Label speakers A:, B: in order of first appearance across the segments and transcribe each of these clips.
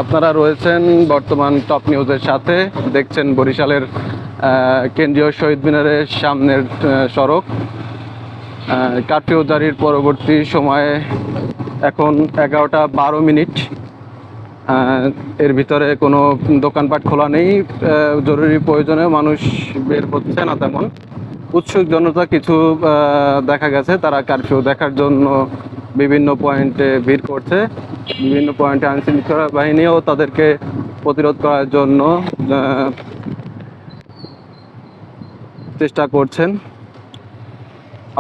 A: আপনারা রয়েছেন বর্তমান টপ নিউজের সাথে। দেখছেন বরিশালের কেন্দ্রীয় শহীদ মিনারের সামনের সড়ক। কারফিউ জারির পরবর্তী সময়ে এখন 11টা 12 মিনিট। এর ভিতরে কোনো দোকানপাট খোলা নেই। জরুরি প্রয়োজনে মানুষ বের হচ্ছে না তেমন। উৎসুক জনতা কিছু দেখা গেছে, তারা কারফিউ দেখার জন্য বিভিন্ন পয়েন্টে ভিড় করছে। বিভিন্ন পয়েন্টে আইনশৃঙ্খলা বাহিনীও তাদেরকে প্রতিরোধ করার জন্য চেষ্টা করছেন।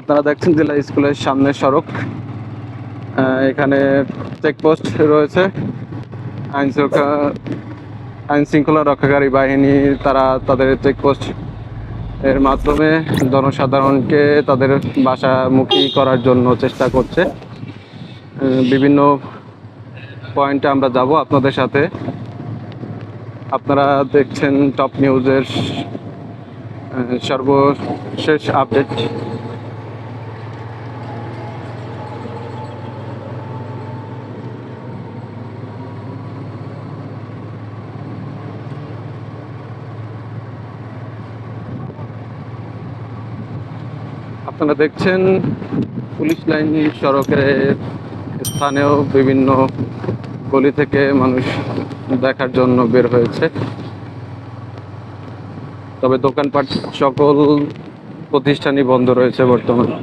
A: আপনারা দেখছেন জেলা স্কুলের সামনের সড়ক। এখানে চেকপোস্ট রয়েছে। আইন শৃঙ্খলা রক্ষাকারী বাহিনী তারা তাদের চেকপোস্ট এর মাধ্যমে জনসাধারণকে তাদের বাসামুখী করার জন্য চেষ্টা করছে। বিভিন্ন পয়েন্টে আমরা যাব আপনাদের সাথে। আপনারা দেখছেন টপ নিউজের সর্বশেষ আপডেট। আপনারা দেখছেন পুলিশ লাইন সড়কের স্থানেও বিভিন্ন গলি থেকে মানুষ দেখার জন্য বের হয়েছে। তবে দোকানপাট সকল প্রতিষ্ঠানই বন্ধ রয়েছে বর্তমানে।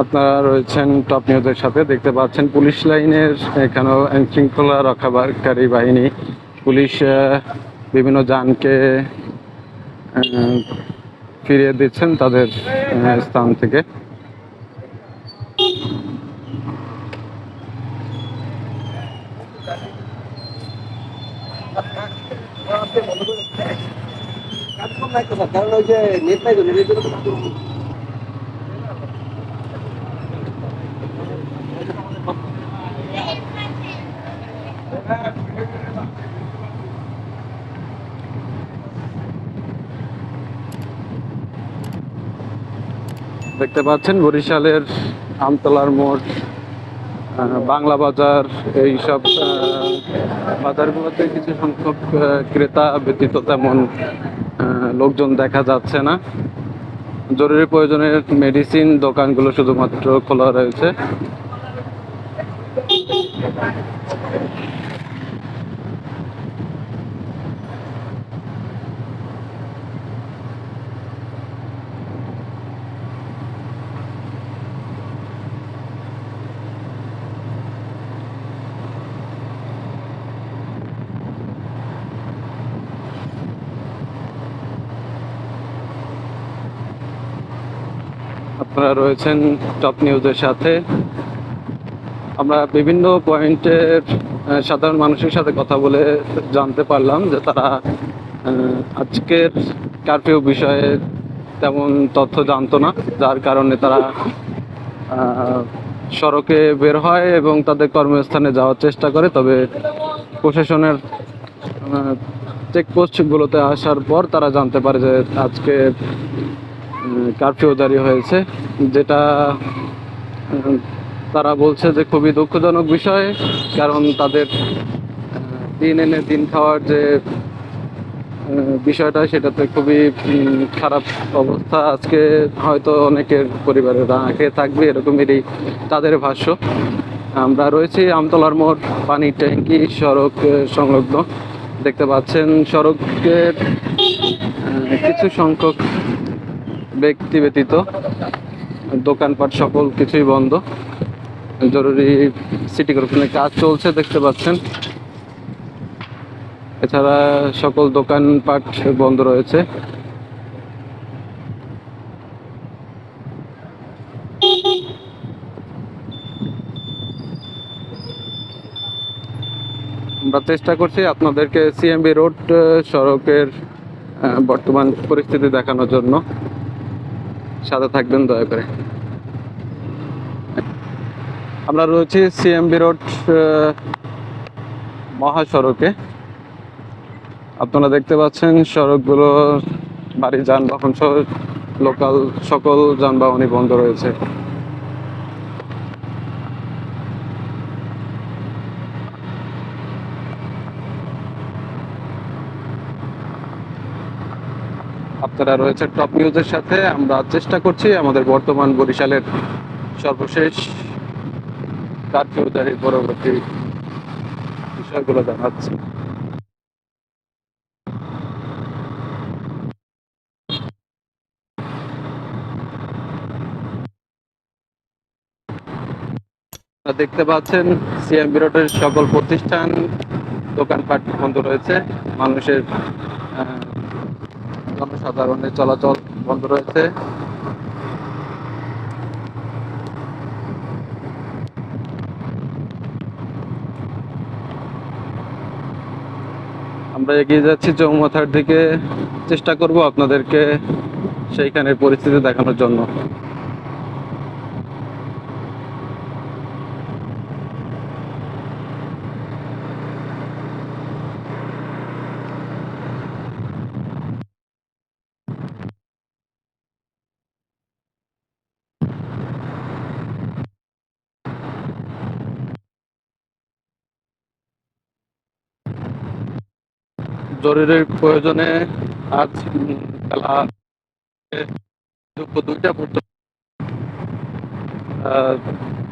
A: আপনারা রয়েছেন টপ নিউজের সাথে। দেখতে পাচ্ছেন পুলিশ লাইনের এখানেও আইন শৃঙ্খলা রক্ষাকারী বাহিনী, পুলিশ বিভিন্ন যানকে ফিরিয়ে দিচ্ছেন তাদের স্থান থেকে।
B: কারণ ওই যে নেট নাই তো, নেটের জন্য
A: দেখতে পাচ্ছেন বরিশালের আমতলার মোড়, বাংলা বাজার, এইসব বাজারগুলোতে কিছু সংখ্যক ক্রেতা ব্যতীত তেমন লোকজন দেখা যাচ্ছে না। জরুরি প্রয়োজনের মেডিসিন দোকানগুলো শুধুমাত্র খোলা রয়েছে। আপনারা রয়েছেন টপ নিউজের সাথে। আমরা বিভিন্ন পয়েন্টের সাধারণ মানুষের সাথে কথা বলে জানতে পারলাম যে তারা আজকের কারফিউ বিষয়ে তেমন তথ্য জানতো না, যার কারণে তারা সড়কে বের হয় এবং তাদের কর্মস্থানে যাওয়ার চেষ্টা করে। তবে প্রশাসনের চেকপোস্টগুলোতে আসার পর তারা জানতে পারে যে আজকে কারফিউ জারি হয়েছে, যেটা তারা বলছে যে খুবই দুঃখজনক বিষয়। কারণ তাদের দিন এনে দিন খাওয়ার যে বিষয়টা, সেটাতে খুবই খারাপ অবস্থা। আজকে হয়তো অনেকের পরিবারে না খেয়ে থাকবে, এরকমেরই তাদের ভাষ্য। আমরা রয়েছি আমতলার মোড় পানির ট্যাঙ্কি সড়ক সংলগ্ন। দেখতে পাচ্ছেন সড়কের কিছু সংখ্যক ব্যক্তি ব্যতীত দোকানপাট সকল কিছুই বন্ধ। জরুরি সিটি কর্পোরেশনের কাজ চলছে দেখতে পাচ্ছেন। এছাড়া সকল দোকানপাট বন্ধ রয়েছে। আমরা চেষ্টা করছি আপনাদেরকে সিএমবি রোড সড়কের বর্তমান পরিস্থিতি দেখানোর জন্য। সাথে থাকবেন দয়া করে। আমরা রয়েছি সিএমবি রোড মহাসড়কে। আপনারা দেখতে পাচ্ছেন সড়কগুলো ভারী যানবাহন সহ লোকাল সকল যানবাহনই বন্ধ রয়েছে। আপনারা রয়েছে টপ নিউজের সাথে। আমরা চেষ্টা করছি আমাদের বর্তমান বরিশালের সর্বশেষ কারফিউ জারির পরবর্তী বিষয়গুলো জানাচ্ছি। আপনারা দেখতে পাচ্ছেন সিএমবি রোডের সকল প্রতিষ্ঠান দোকানপাট বন্ধ রয়েছে। মানুষের জনসাধারণের চলাচল বন্ধ রয়েছে। আমরা এগিয়ে যাচ্ছি চৌমাথার দিকে। চেষ্টা করব আপনাদেরকে সেইখানের পরিস্থিতি দেখানোর জন্য। জরুরি প্রয়োজনে আজ বেলা দুপুর 2টা পর্যন্ত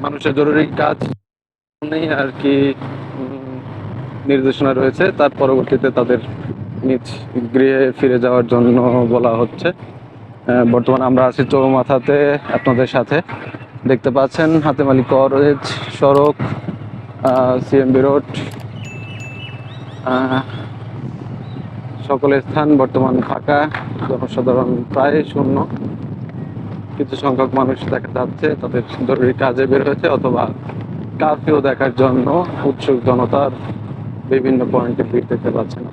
A: মানুষের জরুরি কাজ নেই আর কি, নির্দেশনা রয়েছে। তার পরবর্তীতে তাদের নিজ গৃহে ফিরে যাওয়ার জন্য বলা হচ্ছে। বর্তমানে আমরা আছি চৌমাথাতে আপনাদের সাথে। দেখতে পাচ্ছেন হাতেম আলী কলেজ সড়ক, সিএমবি রোড, সকল স্থান বর্তমান ফাঁকা, জনসাধারণ প্রায় শূন্য। কিছু সংখ্যক মানুষ দেখা যাচ্ছে তাদের জরুরি কাজে বের হয়েছে অথবা কারফিউ দেখার জন্য উৎসুক জনতার বিভিন্ন পয়েন্টে ভিড় দেখতে পাচ্ছেন।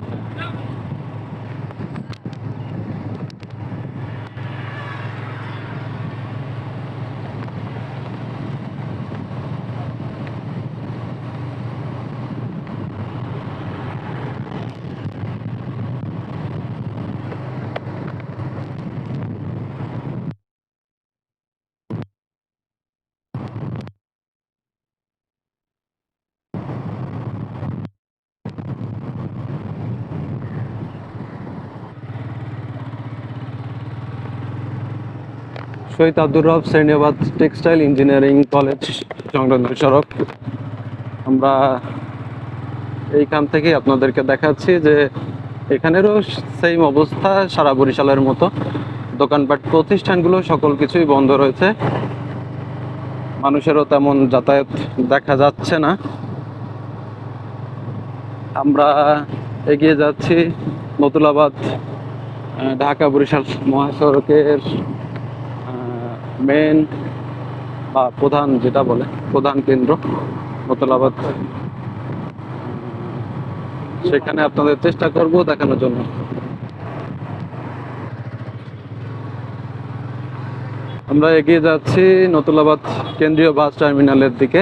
A: শহীদ আব্দুর রব শ্রেণীবাদ টেক্সটাইল ইঞ্জিনিয়ারিং কলেজ সংলগ্ন সড়ক। আমরা এইখান থেকে আপনাদেরকে দেখাচ্ছি যে এখানেরও সেম অবস্থা সারা বরিশালের মতো। দোকানপাট প্রতিষ্ঠানগুলো সকল কিছুই বন্ধ রয়েছে। মানুষেরও তেমন যাতায়াত দেখা যাচ্ছে না। আমরা এগিয়ে যাচ্ছি নতুলাবাদ ঢাকা বরিশাল মহাসড়কের মেন বা প্রধান, যেটা বলে প্রধান কেন্দ্র নতুলাবাদ। সেখানে আপনাদের চেষ্টা করব দেখানোর জন্য। আমরা এগিয়ে যাচ্ছি নতুলাবাদ কেন্দ্রীয় বাস টার্মিনালের দিকে।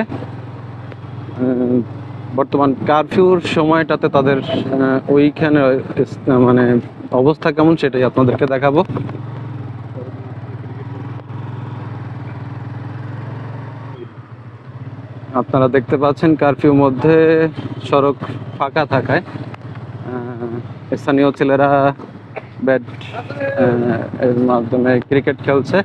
A: বর্তমান কারফিউর সময়টাতে তাদের ওইখানে মানে অবস্থা কেমন সেটাই আপনাদেরকে দেখাবো। আপনারা দেখতে পাচ্ছেন কারফিউর মধ্যে সড়ক ফাঁকা থাকায় স্থানীয় ছেলেরা ব্যাট এর মাধ্যমে ক্রিকেট খেলছে।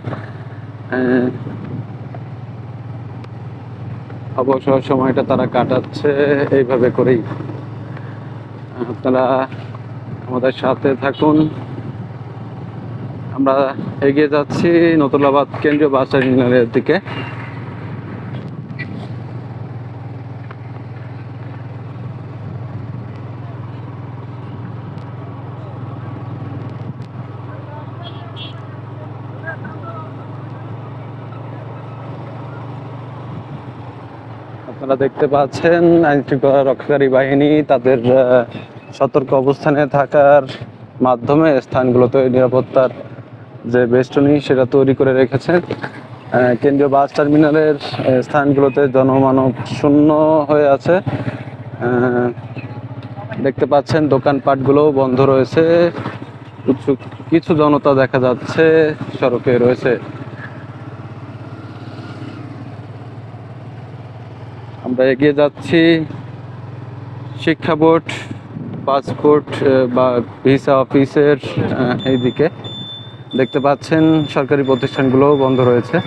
A: অবসর সময়টা তারা কাটাচ্ছে এইভাবে করেই। আপনারা আমাদের সাথে থাকুন। আমরা এগিয়ে যাচ্ছি নতুলাবাদ কেন্দ্রীয় বাস টার্মিনালের দিকে। আপনারা দেখতে পাচ্ছেন আইন শৃঙ্খলা রক্ষাকারী বাহিনী তাদের সতর্ক অবস্থানে থাকার মাধ্যমে স্থানগুলোতে নিরাপত্তার যে বেষ্টনী সেটা তৈরি করে রেখেছেন। কেন্দ্রীয় বাস টার্মিনালের স্থানগুলোতে জনমানব শূন্য হয়ে আছে। দেখতে পাচ্ছেন দোকানপাটগুলোও বন্ধ রয়েছে, উৎসুক কিছু জনতা দেখা যাচ্ছে সড়কে রয়েছে। আমরা এগিয়ে যাচ্ছি শিক্ষা বোর্ড, পাসপোর্ট বা ভিসা অফিসের এইদিকে। দেখতে পাচ্ছেন সরকারি প্রতিষ্ঠানগুলোও বন্ধ রয়েছে।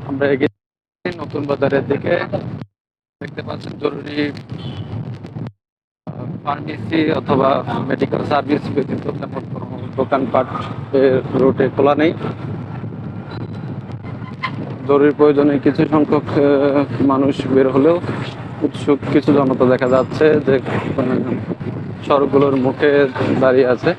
A: আমরা এগিয়ে যাচ্ছি নতুন বাজারের দিকে। দেখতে পাচ্ছেন জরুরি ফার্মেসি অথবা মেডিকেল সার্ভিস ব্যতীত তেমন কোনো দোকানপাট রুটে খোলা নেই। জরুরি প্রয়োজনে কিছু সংখ্যক মানুষ বের হলেও উৎসুক কিছু জনতা দেখা যাচ্ছে যে সড়কগুলোর মুখে দাঁড়িয়ে আছে।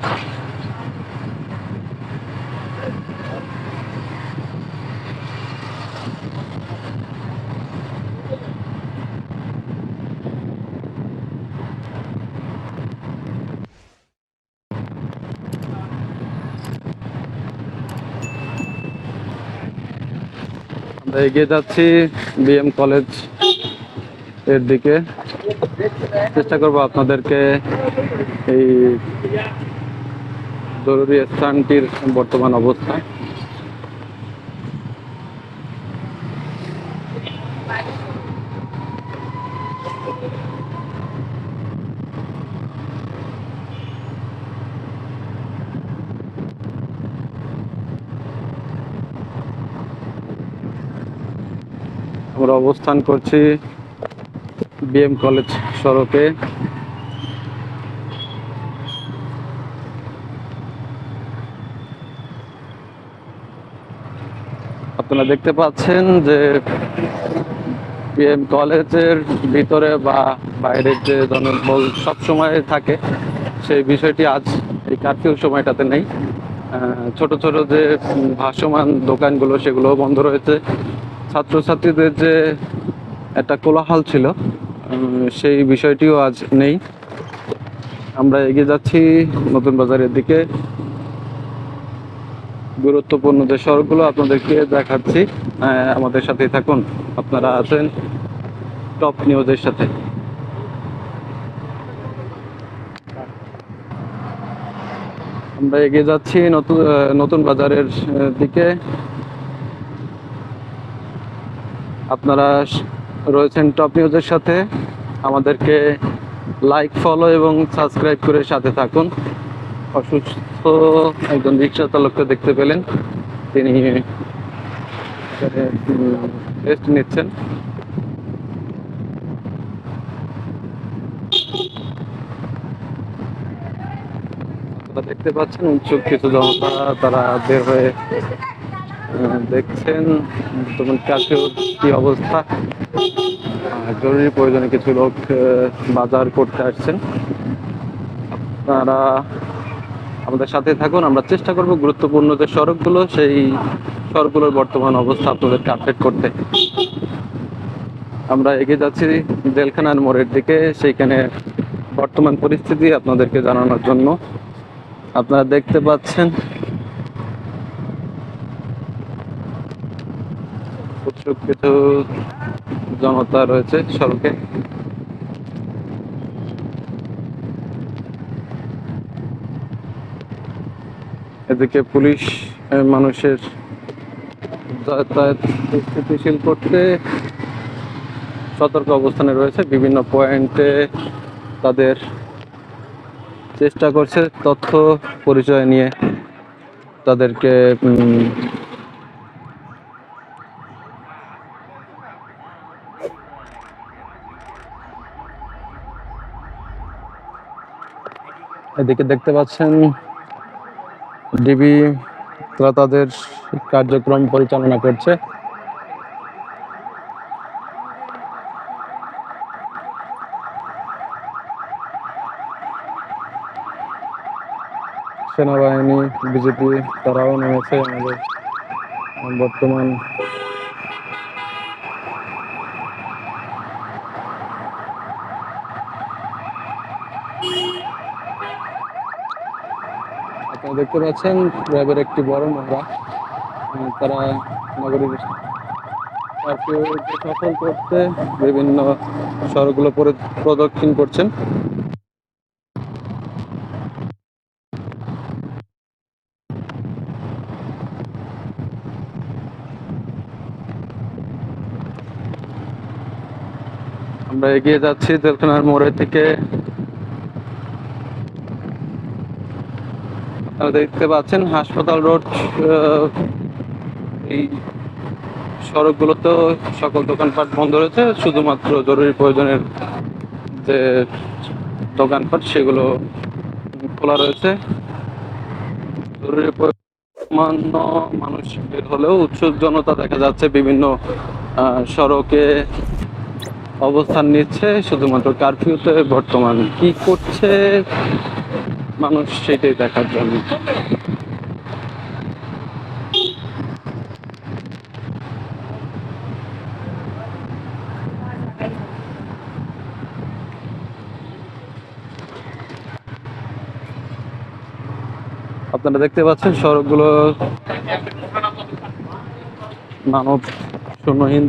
A: আমরা এগিয়ে যাচ্ছি বিএম কলেজ এর দিকে। চেষ্টা করব আপনাদেরকে এই জরুরি স্থানটির বর্তমান অবস্থা। আমরা অবস্থান করছি বিএম কলেজ সড়কে। আপনারা দেখতে পাচ্ছেন যে বিএম কলেজের ভিতরে বা বাইরের যে জনবল সবসময় থাকে, সেই বিষয়টি আজ এই কারফিউ সময়টাতে নেই। ছোট ছোট যে ভাসমান দোকানগুলো সেগুলো বন্ধ রয়েছে। ছাত্রছাত্রীদের যে একটা কোলাহল ছিল সেই বিষয়টিও আজ নেই। আমরা এগিয়ে যাচ্ছি নতুন বাজারের দিকে। গুরুত্বপূর্ণ যে সড়কগুলো আপনাদেরকে দেখাচ্ছি, আমাদের সাথেই থাকুন। আপনারা আছেন টপ নিউজের সাথে। আমরা এগিয়ে যাচ্ছি নতুন বাজারের দিকে। আপনারা রয়েছেন টপ নিউজের সাথে। আমাদেরকে লাইক, ফলো এবং সাবস্ক্রাইব করে সাথে থাকুন। অসুস্থ একজন রিক্সা চালককে দেখতে পেলেন, তিনি রেস্ট নিচ্ছেন। আপনারা দেখতে পাচ্ছেন উৎসুক কিছু জনতা, তারা বের হয়ে দেখছেন বর্তমান কারফিউর কি অবস্থা। জরুরি প্রয়োজনে কিছু লোক বাজার করতে আসছেন। আপনারা আমাদের সাথে থাকুন। আমরা চেষ্টা করব গুরুত্বপূর্ণ যে সড়কগুলো, সেই সড়কগুলোর বর্তমান অবস্থা আপনাদেরকে আপডেট করতে। আমরা এগিয়ে যাচ্ছি জেলখানার মোড়ের দিকে, সেইখানে বর্তমান পরিস্থিতি আপনাদেরকে জানানোর জন্য। আপনারা দেখতে পাচ্ছেন উৎসুক কিছু জনতা রয়েছে সড়কে। এদিকে পুলিশ মানুষের যাতায়াত স্থিতিশীল করতে সতর্ক অবস্থানে রয়েছে। বিভিন্ন পয়েন্টে তাদের চেষ্টা করছে তথ্য পরিচয় নিয়ে তাদেরকে এদিকে দেখতে পাচ্ছেন ডিবি তারা তাদের কার্যক্রম পরিচালনা করছে। সেনাবাহিনী, বিজেপি তারাও নেমেছে আমাদের বর্তমান আপনারা দেখতে পাচ্ছেন র্যাবের একটি বড় মহড়া। তারা নগরীর কার্ফিউকে সফল করতে বিভিন্ন সড়কগুলো প্রদক্ষিণ করছেন। আমরা এগিয়ে যাচ্ছি জেলখানার মোড়ের থেকে। আপনারা দেখতে পাচ্ছেন হাসপাতাল রোড, এই সড়কগুলোতেও সকল দোকানপাট বন্ধ রয়েছে, শুধুমাত্র জরুরি প্রয়োজনের যে দোকানপাট সেগুলো খোলা রয়েছে। জরুরি সামান্য মানুষ বের হলেও উৎসুক জনতা দেখা যাচ্ছে বিভিন্ন সড়কে অবস্থান নিচ্ছে, শুধুমাত্র কারফিউতে বর্তমান কি করছে মানুষ সেটাই দেখার জন্য। আপনারা দেখতে পাচ্ছেন সড়কগুলো মানব শূন্যহীন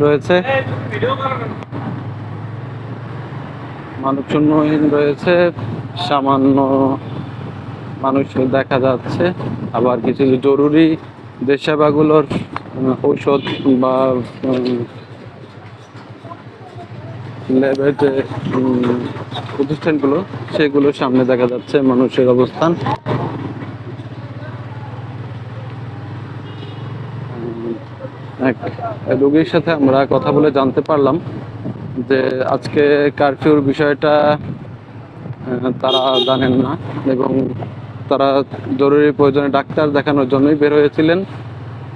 A: রয়েছে, সামান্য মানুষ দেখা যাচ্ছে। আবার কিছু জরুরি যে সেবাগুলোর ঔষধ বা ল্যাবের যে প্রতিষ্ঠানগুলো সেগুলোর সামনে দেখা যাচ্ছে মানুষের অবস্থান। এক রোগীর সাথে আমরা কথা বলে জানতে পারলাম যে আজকে কারফিউর বিষয়টা তারা জানেন না এবং তারা জরুরি প্রয়োজনে ডাক্তার দেখানোর জন্যই বের হয়েছিলেন।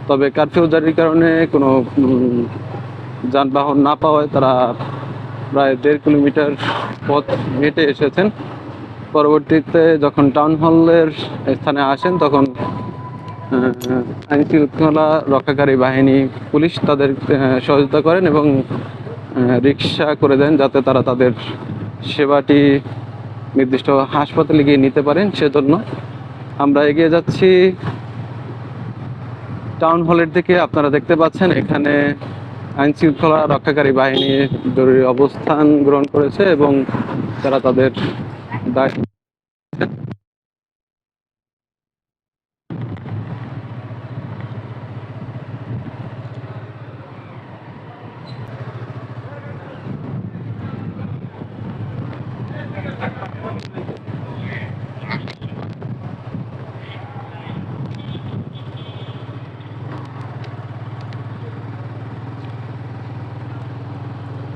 A: তবে কারফিউ জারির কারণে কোনো যানবাহন না পাওয়ায় তারা প্রায় 1.5 কিলোমিটার পথ হেঁটে এসেছেন। পরবর্তীতে যখন টাউন হলের স্থানে আসেন তখন আইন শৃঙ্খলা রক্ষাকারী বাহিনী, পুলিশ তাদের সহযোগিতা করেন এবং রিক্সা করে দেন যাতে তারা তাদের সেবাটি নির্দিষ্ট হাসপাতালে গিয়ে নিতে পারেন। সেজন্য আমরা এগিয়ে যাচ্ছি টাউন হলের দিকে। আপনারা দেখতে পাচ্ছেন এখানে আইন শৃঙ্খলা রক্ষাকারী বাহিনী জরুরি অবস্থান গ্রহণ করেছে এবং তারা তাদের দায়িত্ব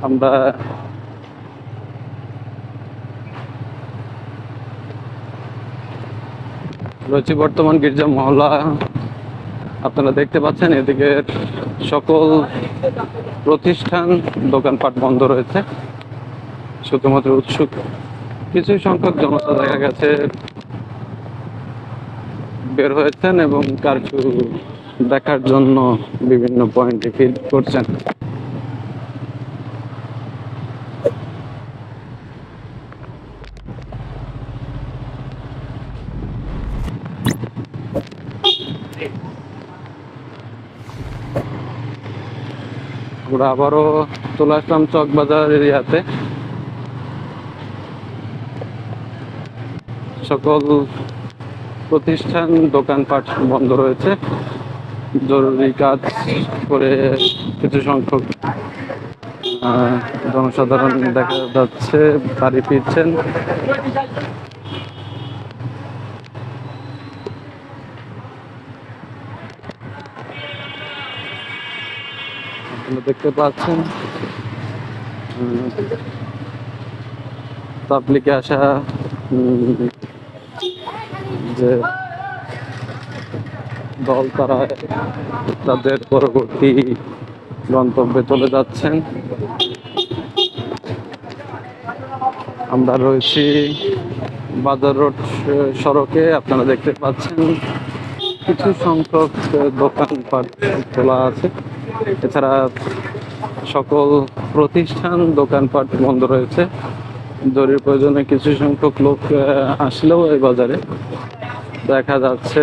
A: আমরা রয়েছি বর্তমান গির্জা মহল্লা। আপনারা দেখতে পাচ্ছেন এদিকে সকল প্রতিষ্ঠান দোকানপাট বন্ধ রয়েছে, শুধুমাত্র উৎসুক কিছু সংখ্যক জনতা দেখা গেছে বের হয়েছেন এবং কারফিউ দেখার জন্য বিভিন্ন পয়েন্টে ভিড় করছেন। আমরা আবারও চলে আসলাম চকবাজার এরিয়াতে। সকল প্রতিষ্ঠান দোকানপাট বন্ধ রয়েছে, জরুরি কাজ করে কিছু সংখ্যক জনসাধারণ দেখা যাচ্ছে বাড়ি ফিরছেন। আপনারা দেখতে পাচ্ছেন তাবলিগে আসা যে দল তারা তাদের পরবর্তী গন্তব্যে চলে যাচ্ছেন। আমরা রয়েছি বাজার রোড সড়কে। আপনারা দেখতে পাচ্ছেন কিছু সংখ্যক দোকানপাট খোলা আছে, এছাড়া সকল প্রতিষ্ঠান দোকানপাট বন্ধ রয়েছে। জরুরি প্রয়োজনে কিছু সংখ্যক লোক আসলেও এই বাজারে দেখা যাচ্ছে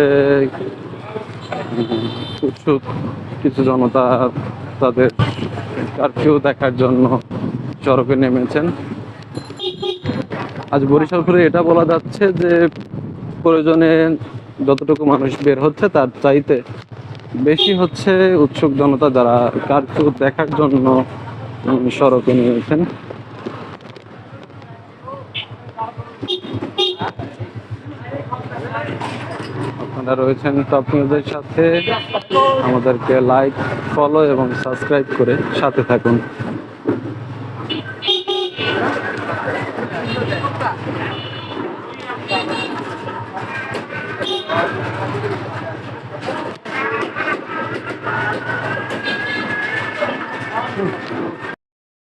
A: উৎসুক কিছু জনতা তাদের কারফিউ দেখার জন্য সড়কে নেমেছেন। আজ বরিশাল ঘুরে এটা বলা যাচ্ছে যে প্রয়োজনে যতটুকু মানুষ বের হচ্ছে তার চাইতে বেশি হচ্ছে উৎসুক জনতা যারা কারফিউ দেখার জন্য সড়কে নেমেছেন। আপনারা রয়েছেন টপ নিউজের সাথে। আমাদেরকে লাইক, ফলো এবং সাবস্ক্রাইব করে সাথে থাকুন।